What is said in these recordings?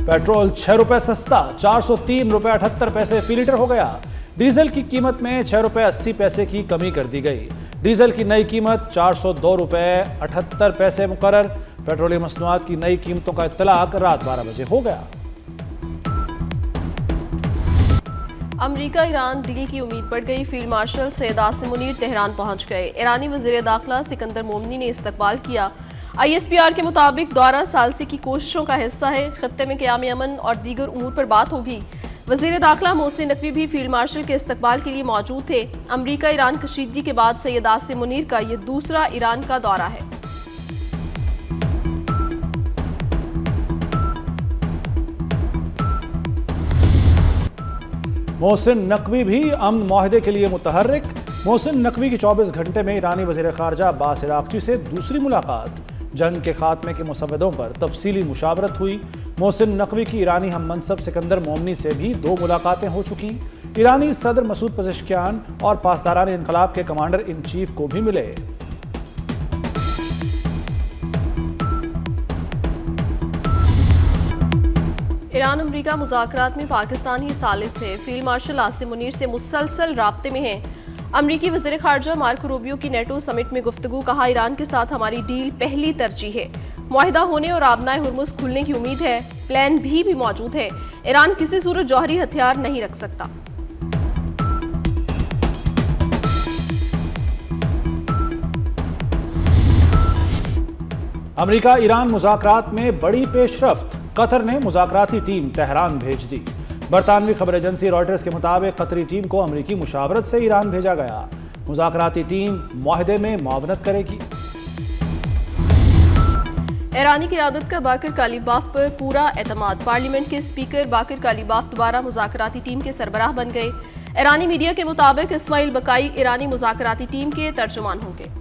Petrol 6 रुपए सस्ता 403 रुपए 78 पैसे फी लीटर हो गया। डीजल की कीमत में 6 रुपए 80 पैसे की कमी कर दी गई। डीजल की नई कीमत 402 रुपए 78 पैसे मुकर्रर। पेट्रोलियम मसनूआत की नई कीमतों का इत्तलाक रात 12 बजे हो गया। अमरीका ईरान डील की उम्मीद बढ़ गई। Field marshal Syed Asim Munir Tehran पहुंच गए। ईरानी वज़ीर दाखिला सिकंदर मोमनी ने इस्तकबाल किया। ISPR के मुताबिक दौरा सालसी की कोशिशों का हिस्सा है। खत्ते में क़याम अमन और दीगर उमूर पर बात होगी। वज़ीर दाखिला मोहसिन नकवी भी फील्ड मार्शल के इस्तकबाल के लिए मौजूद थे। अमरीका ईरान कशीदगी के बाद सैयद आसिम मुनीर का यह दूसरा ईरान का दौरा है। मोहसिन नकवी भी अमन माहदे के लिए मुतहर्रिक। मोहसिन नकवी की 24 घंटे में ईरानी वज़ीर ख़ारजा अब्बास इराक़ची से दूसरी मुलाकात। जंग के खात्मे के मुसव्वदों पर तफसीली मुशावरत हुई। मोहसिन नकवी की ईरानी हम मनसब सिकंदर मोमनी से भी 2 मुलाकातें हो चुकी। ईरानी सदर मसूद पज़ेश्कियान और पासदारान इनकलाब के कमांडर इन चीफ को भी मिले। ईरान अमरीका मुज़ाकरात में पाकिस्तानी सालिस है। फील्ड मार्शल आसिम मुनीर से मुसलसल राब्ते में हैं। अमरीकी वज़ीर ख़ारजा मार्को रूबियो की नेटो समिट में गुफ्तगू। कहा, ईरान के साथ हमारी डील पहली तरजीह है। मुआहिदा होने और आबनाए हुर्मुज़ खुलने की उम्मीद है। प्लान भी मौजूद है। ईरान किसी सूरत जौहरी हथियार नहीं रख सकता। अमरीका ईरान मुज़ाकरात में बड़ी पेशरफ्त। कतर ने मुज़ाकराती टीम तेहरान भेज दी। बरतानवी खबर एजेंसी रॉयटर्स के मुताबिक कतरी टीम को अमरीकी मुशावरत से ईरान भेजा गया। मुज़ाकराती टीम मुआहदे में मुआवनत करेगी। ईरानी क़यादत का बाकर कालीबाफ पर पूरा एतमाद। पार्लियामेंट के स्पीकर बाकर कालीबाफ दोबारा मुज़ाकराती टीम के सरबराह बन गए। ईरानी मीडिया के मुताबिक इस्माइल बकाई ईरानी मुज़ाकराती टीम के तर्जुमान होंगे।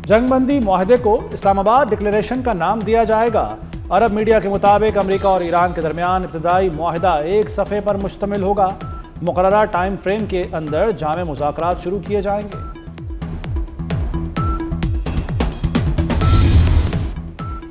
जंगबंदी मुआहदे को इस्लामाबाद डिक्लेरेशन का नाम दिया जाएगा। अरब मीडिया के मुताबिक अमरीका और ईरान के दरमियान इब्तदाई मुआहदा एक सफ़े पर मुश्तमिल होगा। मुकर्ररा टाइम फ्रेम के अंदर जामे मुज़ाकरात शुरू किए जाएंगे।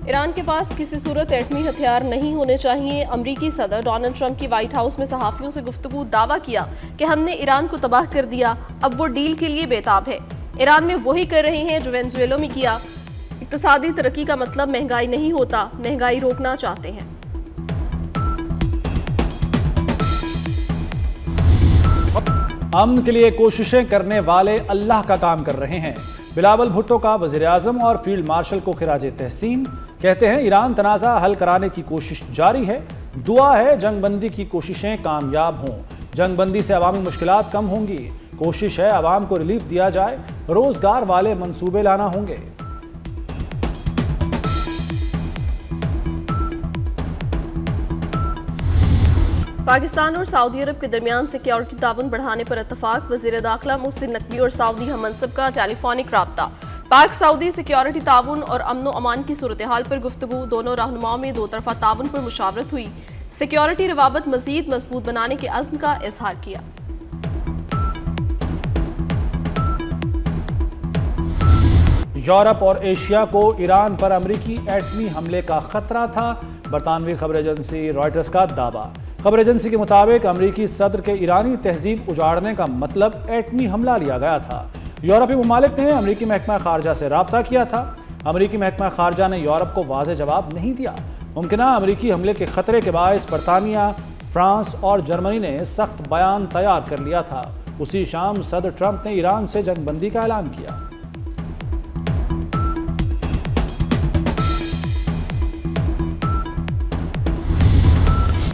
ईरान के पास किसी सूरत एटमी हथियार नहीं होने चाहिए। अमरीकी सदर डोनाल्ड ट्रंप की व्हाइट हाउस में सहाफ़ियों से गुफ्तगू। दावा किया कि हमने ईरान को तबाह कर दिया, अब वो डील के लिए बेताब है। ईरान में वही कर रहे हैं जो वेनेजुएला में किया। इक्तिसादी तरक्की का मतलब महंगाई नहीं होता, महंगाई रोकना चाहते हैं। अमन के लिए कोशिशें करने वाले अल्लाह का काम कर रहे हैं। बिलावल भुट्टो का वज़ीर आज़म और फील्ड मार्शल को खिराजे तहसीन। कहते हैं, ईरान तनाज़ा हल कराने की कोशिश जारी है। दुआ है जंगबंदी की कोशिशें कामयाब हों। जंगबंदी से अवामी मुश्किलात कम होंगी। कोशिश है अवाम को रिलीफ दिया जाए। रोजगार वाले मंसूबे लाना होंगे। पाकिस्तान और सऊदी अरब के दरमियान सिक्योरिटी ताउन बढ़ाने पर इत्तफाक। वज़ीर दाखिला मोहसिन नकवी और सऊदी हम मनसब का टेलीफोनिक राब्ता। पाक सऊदी सिक्योरिटी ताउन और अमन अमान की सूरत हाल पर गुफ्तगू। दोनों रहनुमाओं में 2 तरफा ताउन पर मुशावरत हुई। सिक्योरिटी रवाबत मजीद मजबूत बनाने के अज़्म का इजहार किया। यूरोप और एशिया को ईरान पर अमरीकी एटमी हमले का खतरा था। बरतानवी खबर एजेंसी रॉयटर्स का दावा। खबर एजेंसी के मुताबिक अमरीकी सदर के ईरानी तहजीब उजाड़ने का मतलब एटमी हमला लिया गया था। यूरोपीय ममालिक ने अमरीकी महकमा खारजा से राब्ता किया था। अमरीकी महकमा खारजा ने यूरोप को वाज़ेह जवाब नहीं दिया। मुमकिना अमरीकी हमले के खतरे के बायस बरतानिया, फ्रांस और जर्मनी ने सख्त बयान तैयार कर लिया था। उसी शाम सदर ट्रंप ने ईरान से जंगबंदी का ऐलान किया।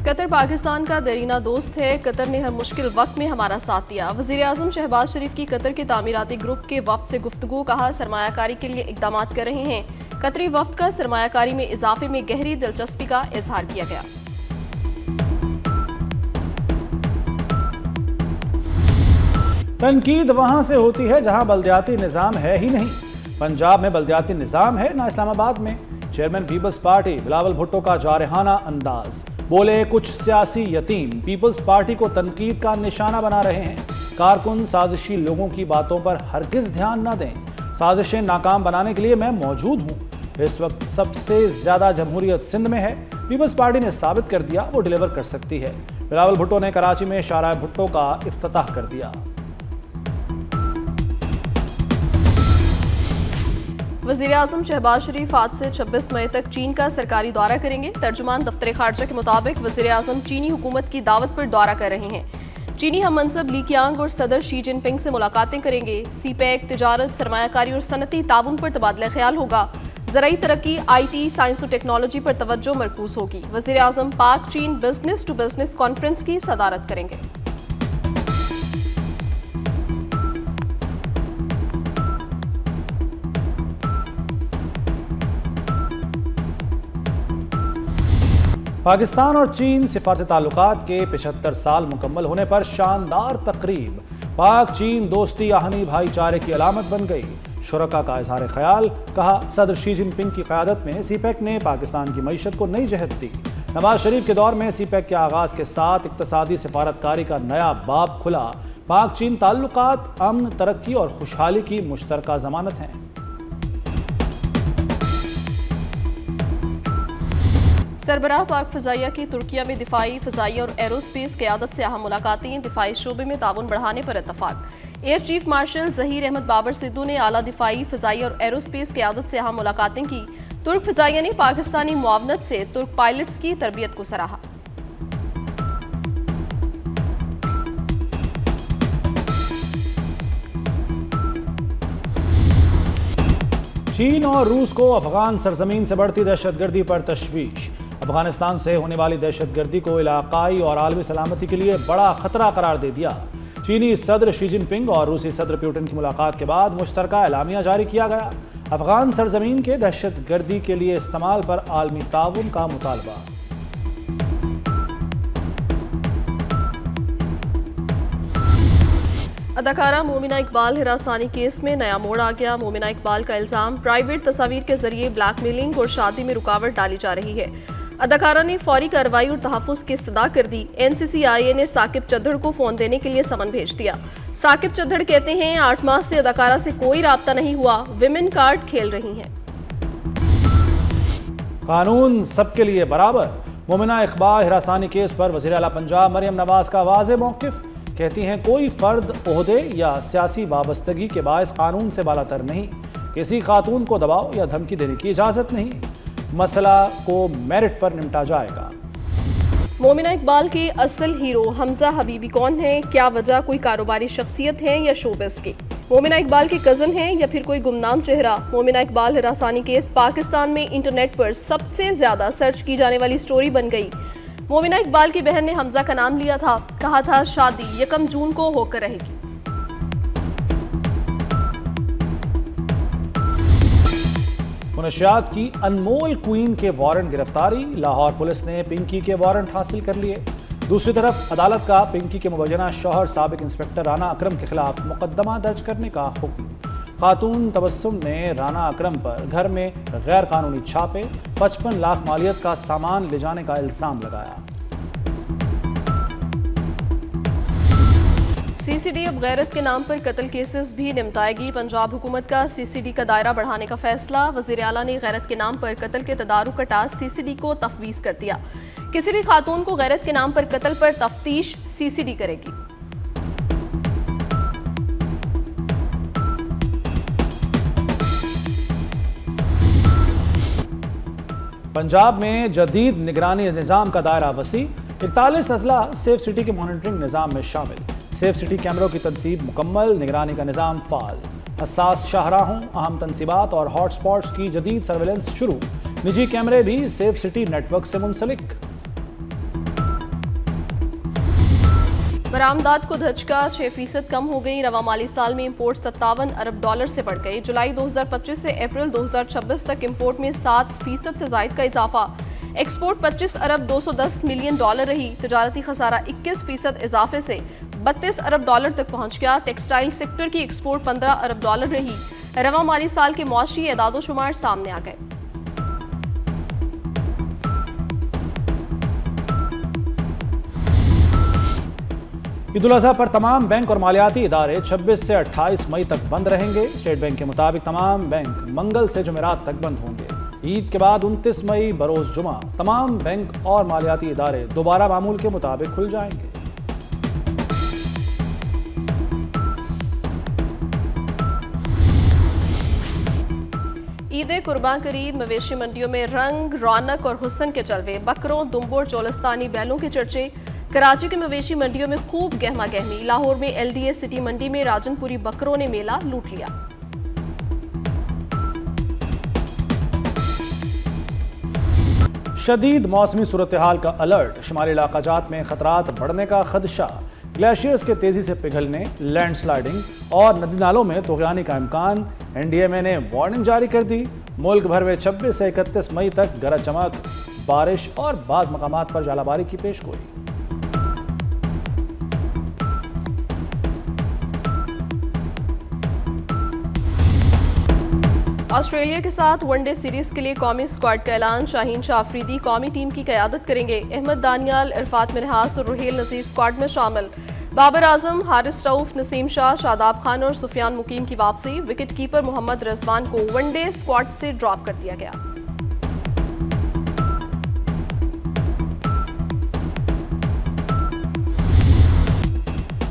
कतर पाकिस्तान का दरीना दोस्त है। कतर ने हर मुश्किल वक्त में हमारा साथ दिया। वज़ीर आज़म शहबाज शरीफ की कतर के तामीराती ग्रुप के वफ्द से गुफ्तगू। कहा, सरमायाकारी के लिए इक़दाम कर रहे हैं। कतरी वफ्द का सरमायाकारी में इजाफे में गहरी दिलचस्पी का इजहार किया गया। तनकीद वहां से होती है जहां बल्दियाती निज़ाम है ही नहीं। पंजाब में बल्दियाती निज़ाम है ना इस्लामाबाद में। चेयरमैन पीपल्स पार्टी बिलावल भुट्टो का जारहाना अंदाज। बोले, कुछ सियासी यतीम पीपल्स पार्टी को तनकीद का निशाना बना रहे हैं। कारकुन साजिशी लोगों की बातों पर हरगिज ध्यान न दें। साजिशें नाकाम बनाने के लिए मैं मौजूद हूँ। इस वक्त सबसे ज्यादा जमहूरियत सिंध में है। पीपल्स पार्टी ने साबित कर दिया वो डिलीवर कर सकती है। बिलावल भुट्टो ने कराची में शाहराह भुट्टो का इफ्तिताह कर दिया। वज़ीर-ए-आज़म शहबाज शरीफ आज से 26 मई तक चीन का सरकारी दौरा करेंगे। तर्जुमान दफ्तर खारजा के मुताबिक वज़ीर-ए-आज़म चीनी हुकूमत की दावत पर दौरा कर रहे हैं। चीनी हम मनसब ली कियांग और सदर शी जिनपिंग से मुलाकातें करेंगे। सीपैक, तिजारत, सरमायाकारी और सनती ताउन पर तबादला ख्याल होगा। ज़राई तरक्की, IT, साइंस और टेक्नोलॉजी पर तवज्जो मरकूज होगी। वज़ीर-ए-आज़म पाक चीन बिजनेस टू बिजनेस कॉन्फ्रेंस की सदारत करेंगे। पाकिस्तान और चीन सिफारती ताल्लुकात के 75 साल मुकम्मल होने पर शानदार तकरीब। पाक चीन दोस्ती आहनी भाईचारे की अलामत बन गई। शुरका का इजहार ख्याल। कहा, सदर शी जिनपिंग की क़यादत में सीपैक ने पाकिस्तान की मईशत को नई जहत दी। नवाज शरीफ के दौर में सीपैक के आगाज के साथ इक्तसादी सिफारतकारी का नया बाब खुला। पाक चीन ताल्लुकात अमन, तरक्की और खुशहाली की मुश्तरका जमानत हैं। सरबराह पाक फ़ज़ाइया की तुर्किया में दिफाई, फ़ज़ाइया और एरोस्पेस क़यादत से अहम मुलाकातें। दिफाई शोबे में ताउन बढ़ाने पर इत्तफाक। Air chief marshal Zaheer Ahmed Babar Sidhu ने आला दिफाई, फ़ज़ाइया और एरोस्पेस क़यादत से अहम मुलाकातें की। तुर्क फ़ज़ाइया ने पाकिस्तानी मुआवनत से तुर्क पायलट्स की तरबियत को सराहा। चीन और रूस को अफगान सरजमीन से बढ़ती दहशतगर्दी पर तशवीश। अफगानिस्तान से होने वाली दहशतगर्दी को इलाकाई और आलमी सलामती के लिए बड़ा खतरा करार दे दिया। चीनी सदर शी जिनपिंग और रूसी सदर पुतिन की मुलाकात के बाद मुश्तरका एलामिया जारी किया गया। अफगान सरजमीन के दहशतगर्दी के लिए इस्तेमाल पर आलमी ताउन का मुतालबा। अदाकारा मोमिना इकबाल हिरासानी केस में नया मोड़ आ गया। मोमिना इकबाल का इल्जाम प्राइवेट तस्वीर के जरिए ब्लैकमेलिंग और शादी में रुकावट डाली जा रही है। अदाकारा ने फौरी कार्रवाई और तहफ़्फ़ुज़ की इस्तदा कर दी। NCCIA ने साकिब चद्दड़ को फ़ोन देने के लिए समन भेज दिया। साकिब चद्दड़ कहते हैं 8 माह से अदाकारा से कोई राब्ता नहीं हुआ, विमेन कार्ड खेल रही हैं। कानून सबके लिए बराबर। मोमिना इकबाल हिरासानी केस पर वज़ीर आला पंजाब मरियम नवाज का वाज़ेह मौक़िफ़। कहती हैं कोई फ़र्द ओहदे या सियासी वाबस्तगी के बायस कानून से बालातर नहीं। किसी खातून को दबाव या धमकी देने की इजाज़त नहीं। मसला को मेरिट पर निपटा जाएगा। मोमिना इकबाल के असल हीरो हमजा हबीबी कौन है? क्या वजह? कोई कारोबारी शख्सियत है या शोबिज़ की? मोमिना इकबाल के कज़न हैं या फिर कोई गुमनाम चेहरा? मोमिना इकबाल हिरासानी केस पाकिस्तान में इंटरनेट पर सबसे ज़्यादा सर्च की जाने वाली स्टोरी बन गई। मोमिना इकबाल की बहन ने हमजा का नाम लिया था। कहा था शादी 1 जून को होकर रहेगी। मुनशियात की अनमोल क्वीन के वारंट गिरफ्तारी। लाहौर पुलिस ने पिंकी के वारंट हासिल कर लिए। दूसरी तरफ अदालत का पिंकी के मुबैना शौहर साबिक इंस्पेक्टर राना अकरम के खिलाफ मुकदमा दर्ज करने का हुक्म। खातून तबस्सुम ने राना अकरम पर घर में गैर कानूनी छापे, 55 लाख मालियत का सामान ले जाने का इल्जाम लगाया। CCD अब गैरत के नाम पर कत्ल केसेस भी निपटाएगी। पंजाब हुकूमत का CCD का दायरा बढ़ाने का फैसला। वज़ीर आला ने गैरत के नाम पर कत्ल के तदारुक का टास्क CCD को तफवीज़ कर दिया। किसी भी खातून को गैरत के नाम पर कत्ल पर तफ्तीश CCD करेगी। पंजाब में जदीद निगरानी निज़ाम का दायरा वसी। 41 अजला सेफ सिटी के मॉनिटरिंग निज़ाम में शामिल। सेफ सिटी कैमरों की तनसीब मुकम्मल, निगरानी का निज़ाम फ़ाल। हसास शाहराहों, अहम तनसीबात और हॉटस्पॉट्स की जदीद सर्वेलेंस शुरू। निजी कैमरे भी सेफ सिटी नेटवर्क से मुंसलिक। बरामदात को धचका 6% कम हो गई। रवा माली साल में इंपोर्ट $57 अरब से बढ़ गई। जुलाई 2025 से अप्रैल 2026 तक इंपोर्ट में 7% से जायद का इजाफा। एक्सपोर्ट $25 अरब 210 मिलियन रही। तजारती खसारा 21% इजाफे से $32 अरब तक पहुंच गया। टेक्सटाइल सेक्टर की एक्सपोर्ट $15 अरब रही। रवा माली साल के मुआशी एदादो शुमार सामने आ गए। ईद उल अज़हा पर तमाम बैंक और मालियाती इदारे 26 से 28 मई तक बंद रहेंगे। स्टेट बैंक के मुताबिक तमाम बैंक मंगल से जुमेरात तक बंद होंगे। ईद के बाद 29 मई बरोज जुमा तमाम बैंक और मालियाती इदारे दोबारा मामूल के मुताबिक खुल जाएंगे। ईद कुर्बान करीब मवेशी मंडियों में रंग, रौनक और हुस्न के जलवे। बकरों, दुम्बुर, चोलस्तानी बैलों के चर्चे। कराची के मवेशी मंडियों में खूब गहमा गहमी। लाहौर में LDA सिटी मंडी में राजनपुरी बकरों ने मेला लूट लिया। शदीद मौसमी सूरत हाल का अलर्ट। शुमाली इलाकाजात में खतरात बढ़ने का खदशा। ग्लेशियर्स के तेजी से पिघलने, लैंडस्लाइडिंग और नदी नालों में तूफ़ानी का इम्कान। NDMA ने वार्निंग जारी कर दी। मुल्क भर में 26 से 31 मई तक गरज चमक, बारिश और बाज़ मकामात पर जालाबारी की पेशगोई। ऑस्ट्रेलिया के साथ वनडे सीरीज के लिए कौमी स्क्वाड का ऐलान। शाहीन शाह अफरीदी कौमी टीम की क़यादत करेंगे। अहमद दानियाल, इरफात मिन्हास और रुहेल नज़ीर स्क्वाड में शामिल। बाबर आजम, हारिस रऊफ, नसीम शाह, शादाब खान और सुफियान मुकीम की वापसी। विकेट कीपर मोहम्मद रिजवान को वनडे स्क्वाड से ड्रॉप कर दिया गया।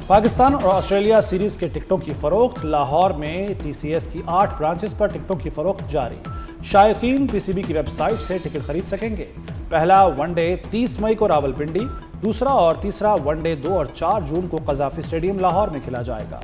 पाकिस्तान और ऑस्ट्रेलिया सीरीज के टिकटों की फरोख्त। लाहौर में TCS की 8 ब्रांचेस पर टिकटों की फरोख्त जारी। शायकीन PCB की वेबसाइट से टिकट खरीद सकेंगे। पहला वनडे 30 मई को रावलपिंडी, दूसरा और तीसरा वनडे 2 और 4 जून को कज़ाफ़ी स्टेडियम लाहौर में खेला जाएगा।